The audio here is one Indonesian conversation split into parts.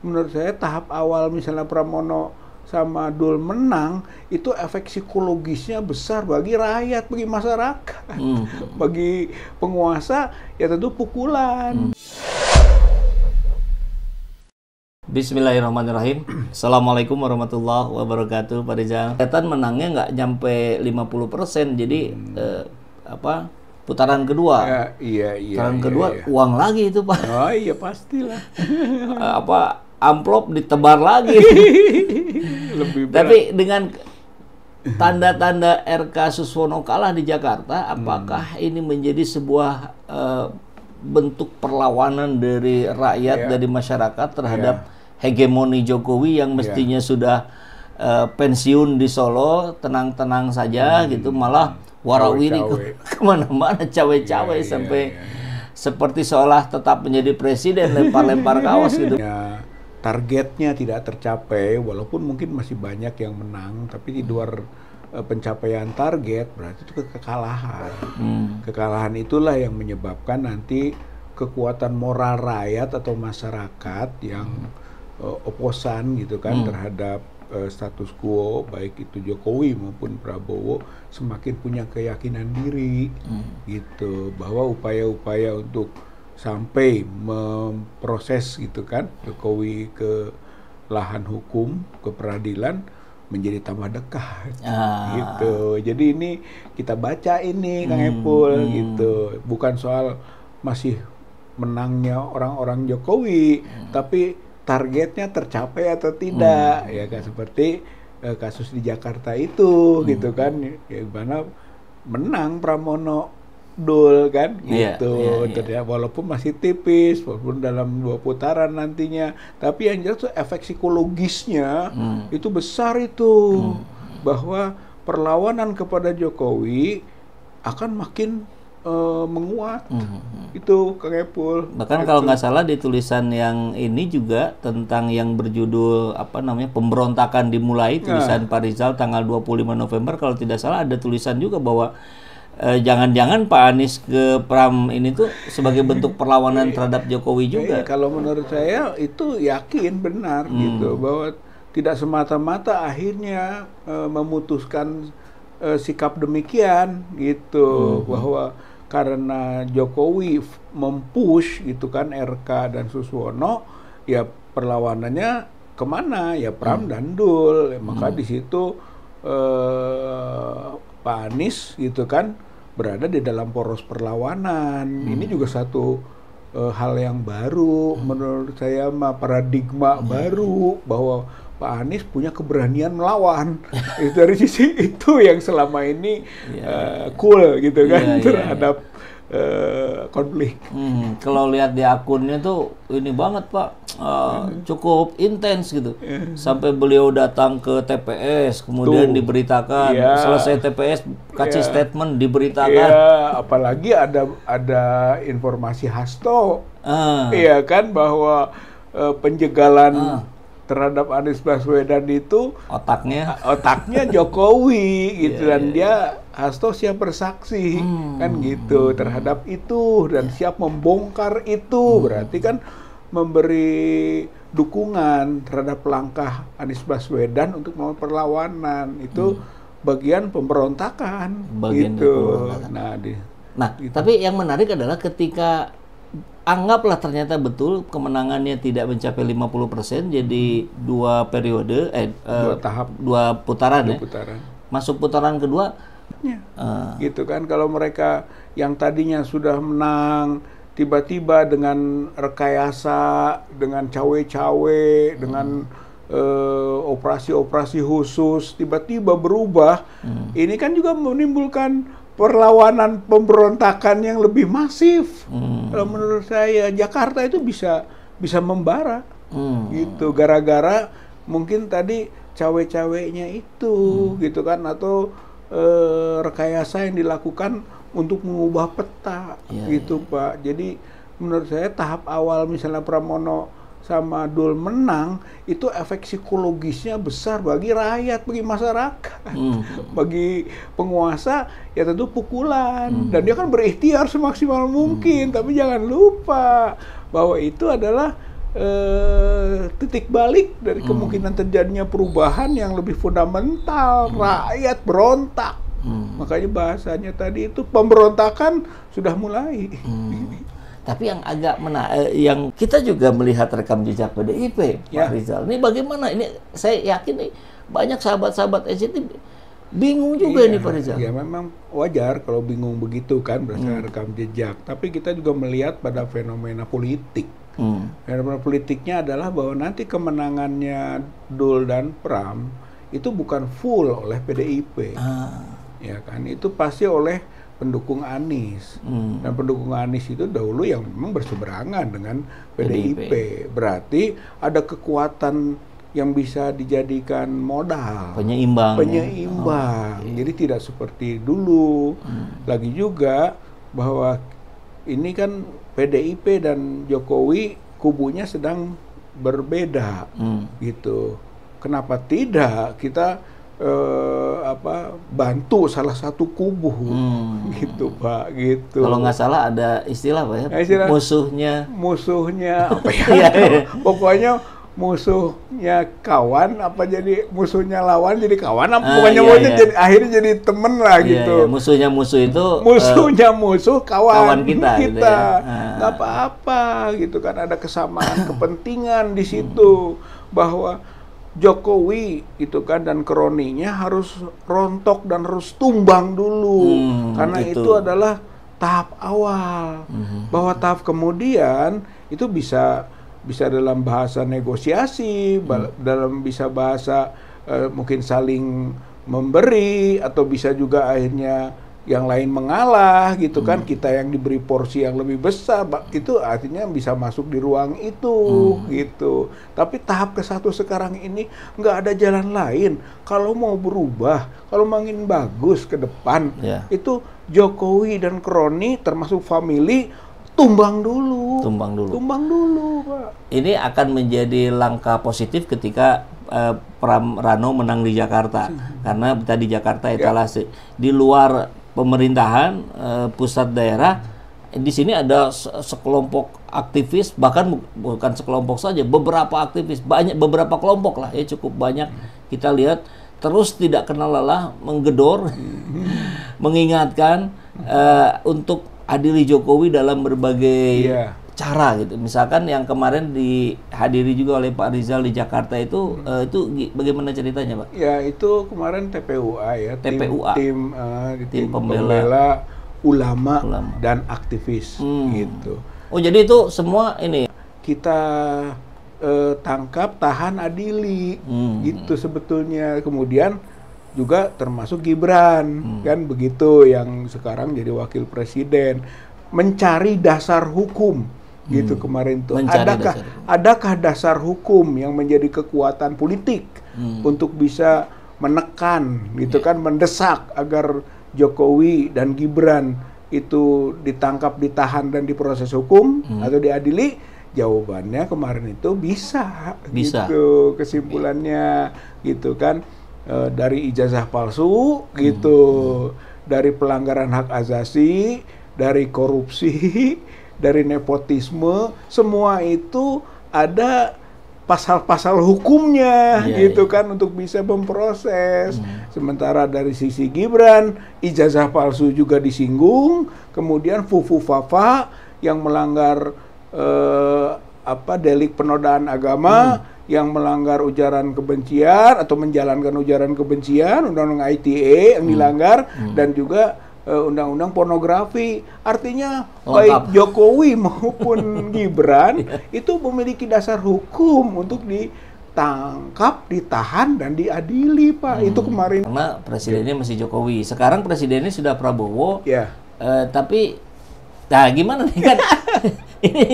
Menurut saya tahap awal misalnya Pramono sama Dul menang, itu efek psikologisnya besar bagi rakyat, bagi masyarakat. Bagi penguasa ya tentu pukulan. Bismillahirrahmanirrahim. Assalamualaikum warahmatullahi wabarakatuh, Pak Rizal. Kelihatan menangnya nggak nyampe 50%, jadi putaran kedua. Putaran kedua uang lagi itu, Pak. Oh iya pastilah. Amplop ditebar lagi. Lebih berat. Tapi dengan tanda-tanda RK Suswono kalah di Jakarta, apakah ini menjadi sebuah bentuk perlawanan dari rakyat, dari masyarakat terhadap hegemoni Jokowi yang mestinya sudah pensiun di Solo, tenang-tenang saja gitu, malah warawiri kemana-mana, cawe-cawe sampai seperti seolah tetap menjadi presiden, lempar-lempar kaos gitu. Targetnya tidak tercapai, walaupun mungkin masih banyak yang menang, tapi di luar pencapaian target, berarti itu kekalahan. Kekalahan itulah yang menyebabkan nanti kekuatan moral rakyat atau masyarakat yang oposan gitu kan terhadap status quo, baik itu Jokowi maupun Prabowo, semakin punya keyakinan diri gitu, bahwa upaya-upaya untuk sampai memproses gitu kan Jokowi ke lahan hukum, ke peradilan menjadi tambah dekat gitu. Jadi ini kita baca ini Kang Epul gitu, bukan soal masih menangnya orang-orang Jokowi, tapi targetnya tercapai atau tidak, ya kan, seperti kasus di Jakarta itu gitu kan, ya mana menang Pramono Dul kan gitu, walaupun masih tipis, walaupun dalam 2 putaran nantinya, tapi yang jelas tuh efek psikologisnya itu besar itu, bahwa perlawanan kepada Jokowi akan makin menguat. Itu Kang Epul. Bahkan kalau nggak salah di tulisan yang ini juga tentang yang berjudul pemberontakan dimulai, tulisan Pak Rizal tanggal 25 November kalau tidak salah, ada tulisan juga bahwa jangan-jangan Pak Anies ke Pram ini tuh sebagai bentuk perlawanan terhadap Jokowi juga. Kalau menurut saya itu yakin benar gitu, bahwa tidak semata-mata akhirnya memutuskan sikap demikian gitu, bahwa karena Jokowi mempush gitu kan RK dan Suswono, ya perlawanannya kemana? Ya Pram dan Dul. Maka di situ Pak Anies gitu kan berada di dalam poros perlawanan. Ini juga satu hal yang baru menurut saya, paradigma baru, bahwa Pak Anies punya keberanian melawan. Itu dari sisi itu yang selama ini cool gitu kan terhadap konflik. Kalau lihat di akunnya tuh ini banget Pak, cukup intens gitu. Sampai beliau datang ke TPS, kemudian diberitakan, selesai TPS kasih statement, diberitakan. Apalagi ada informasi Hasto, iya kan, bahwa penjegalan terhadap Anies Baswedan itu otaknya Jokowi gitu, dan dia Hasto siap bersaksi kan gitu terhadap itu, dan siap membongkar itu, berarti kan memberi dukungan terhadap langkah Anies Baswedan untuk melawan perlawanan. Itu bagian pemberontakan gitu. Nah, tapi yang menarik adalah ketika anggaplah ternyata betul kemenangannya tidak mencapai 50%, jadi 2 periode, 2 putaran. Masuk putaran kedua, gitu kan. Kalau mereka yang tadinya sudah menang, tiba-tiba dengan rekayasa, dengan cawe-cawe, dengan operasi-operasi khusus, tiba-tiba berubah, ini kan juga menimbulkan perlawanan pemberontakan yang lebih masif. Kalau menurut saya Jakarta itu bisa membara gitu, gara-gara mungkin tadi cawe-cawenya itu gitu kan, atau rekayasa yang dilakukan untuk mengubah peta gitu Pak. Jadi menurut saya tahap awal misalnya Pramono sama Dul menang, itu efek psikologisnya besar bagi rakyat, bagi masyarakat. Bagi penguasa ya tentu pukulan, dan dia kan berikhtiar semaksimal mungkin. Tapi jangan lupa bahwa itu adalah titik balik dari kemungkinan terjadinya perubahan yang lebih fundamental. Rakyat berontak. Makanya bahasanya tadi itu pemberontakan sudah mulai. Tapi yang agak yang kita juga melihat rekam jejak PDIP, Pak Rizal. Ini bagaimana? Ini saya yakin nih banyak sahabat-sahabat NCT bingung juga nih Pak Rizal. Ya memang wajar kalau bingung begitu kan berdasarkan rekam jejak. Tapi kita juga melihat pada fenomena politik. Fenomena politiknya adalah bahwa nanti kemenangannya Doel dan Pram itu bukan full oleh PDIP. Ya kan, itu pasti oleh pendukung Anies. Dan pendukung Anies itu dahulu yang memang berseberangan dengan PDIP. Berarti ada kekuatan yang bisa dijadikan modal. Penyeimbang. Jadi tidak seperti dulu. Lagi juga bahwa ini kan PDIP dan Jokowi kubunya sedang berbeda. Gitu. Kenapa tidak kita bantu salah satu kubu gitu Pak, gitu. Kalau nggak salah ada istilah Pak ya, musuhnya apa ya? Pokoknya musuhnya kawan apa jadi musuhnya lawan jadi kawan apa pokoknya jadi akhirnya jadi temen lah gitu. Musuhnya musuh itu musuh kawan kita gitu ya. Nggak apa-apa gitu kan, ada kesamaan kepentingan di situ bahwa Jokowi itu kan dan kroninya harus rontok dan harus tumbang dulu karena itu adalah tahap awal. Bahwa tahap kemudian itu bisa dalam bahasa negosiasi, dalam bisa bahasa mungkin saling memberi atau bisa juga akhirnya yang lain mengalah gitu kan, kita yang diberi porsi yang lebih besar, itu artinya bisa masuk di ruang itu gitu. Tapi tahap ke-1 sekarang ini nggak ada jalan lain. Kalau mau berubah, kalau ingin bagus ke depan, itu Jokowi dan kroni termasuk family tumbang dulu, Pak. Ini akan menjadi langkah positif ketika Pram Rano menang di Jakarta, karena tadi Jakarta etalase di luar pemerintahan pusat daerah. Di sini ada sekelompok aktivis, bahkan bukan sekelompok saja, beberapa aktivis, beberapa kelompok lah ya, cukup banyak kita lihat terus tidak kenal lelah menggedor, mengingatkan untuk adili Jokowi dalam berbagai cara gitu. Misalkan yang kemarin dihadiri juga oleh Pak Rizal di Jakarta itu bagaimana ceritanya, Pak? Ya itu kemarin TPUA ya, tim pembela ulama dan aktivis gitu. Oh jadi itu semua ini kita tangkap, tahan, adili gitu sebetulnya. Kemudian juga termasuk Gibran kan begitu, yang sekarang jadi wakil presiden, mencari dasar hukum gitu kemarin tuh. Adakah dasar hukum yang menjadi kekuatan politik untuk bisa menekan gitu kan, mendesak agar Jokowi dan Gibran itu ditangkap, ditahan dan diproses hukum atau diadili? Jawabannya kemarin itu bisa. Gitu kesimpulannya gitu kan, dari ijazah palsu gitu, dari pelanggaran hak asasi, dari korupsi, dari nepotisme, semua itu ada pasal-pasal hukumnya gitu kan untuk bisa memproses. Sementara dari sisi Gibran, ijazah palsu juga disinggung, kemudian Fufu-Fafa yang melanggar delik penodaan agama, yang melanggar ujaran kebencian atau menjalankan ujaran kebencian, undang-undang ITE yang dilanggar, dan juga undang-undang pornografi. Artinya baik Jokowi maupun Gibran itu memiliki dasar hukum untuk ditangkap, ditahan dan diadili, Pak. Itu kemarin. Karena presidennya masih Jokowi. Sekarang presidennya sudah Prabowo. Tapi nah gimana nih kan? Ini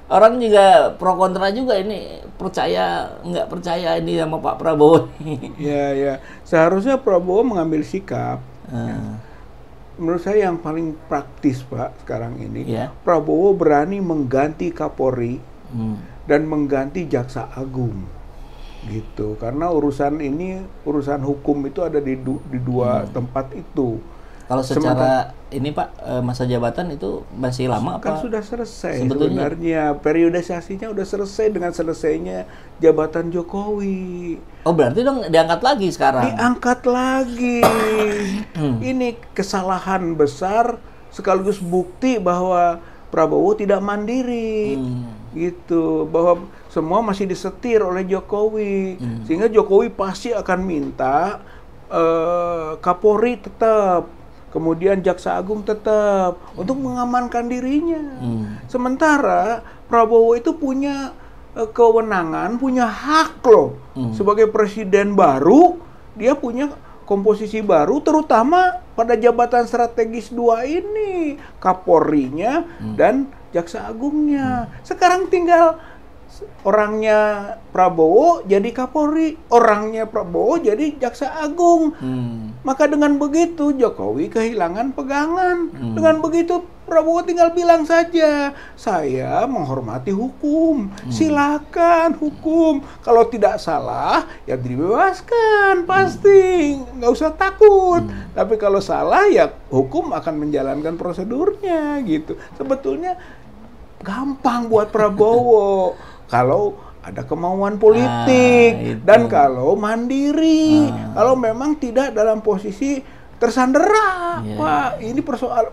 orang juga pro kontra juga, ini percaya nggak percaya ini sama Pak Prabowo. Ya. Seharusnya Prabowo mengambil sikap. Menurut saya yang paling praktis, Pak, sekarang ini, Prabowo berani mengganti Kapolri dan mengganti Jaksa Agung, gitu. Karena urusan hukum itu ada di dua tempat itu. Kalau secara ini Pak, masa jabatan itu masih lama kan apa? sudah selesai sebetulnya? sebenarnya. Periodisasinya udah selesai dengan selesainya jabatan Jokowi. Oh berarti dong diangkat lagi sekarang? Diangkat lagi. Ini kesalahan besar sekaligus bukti bahwa Prabowo tidak mandiri. Gitu, bahwa semua masih disetir oleh Jokowi. Sehingga Jokowi pasti akan minta Kapolri tetap, kemudian Jaksa Agung tetap untuk mengamankan dirinya. Sementara Prabowo itu punya kewenangan, punya hak loh. Sebagai presiden baru, dia punya komposisi baru, terutama pada jabatan strategis 2 ini, Kapolrinya dan Jaksa Agungnya. Sekarang tinggal orangnya Prabowo jadi Kapolri, orangnya Prabowo jadi Jaksa Agung. Maka dengan begitu Jokowi kehilangan pegangan. Dengan begitu Prabowo tinggal bilang saja, saya menghormati hukum, silakan hukum. Kalau tidak salah ya dibebaskan, pasti nggak usah takut. Tapi kalau salah ya hukum akan menjalankan prosedurnya gitu. Sebetulnya gampang buat Prabowo kalau ada kemauan politik dan kalau mandiri, kalau memang tidak dalam posisi tersandera. Pak, ini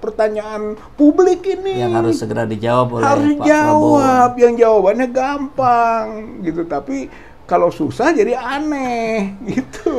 pertanyaan publik ini yang harus segera dijawab oleh harus Pak dijawab. Prabowo. Yang jawabannya gampang gitu, tapi kalau susah jadi aneh gitu.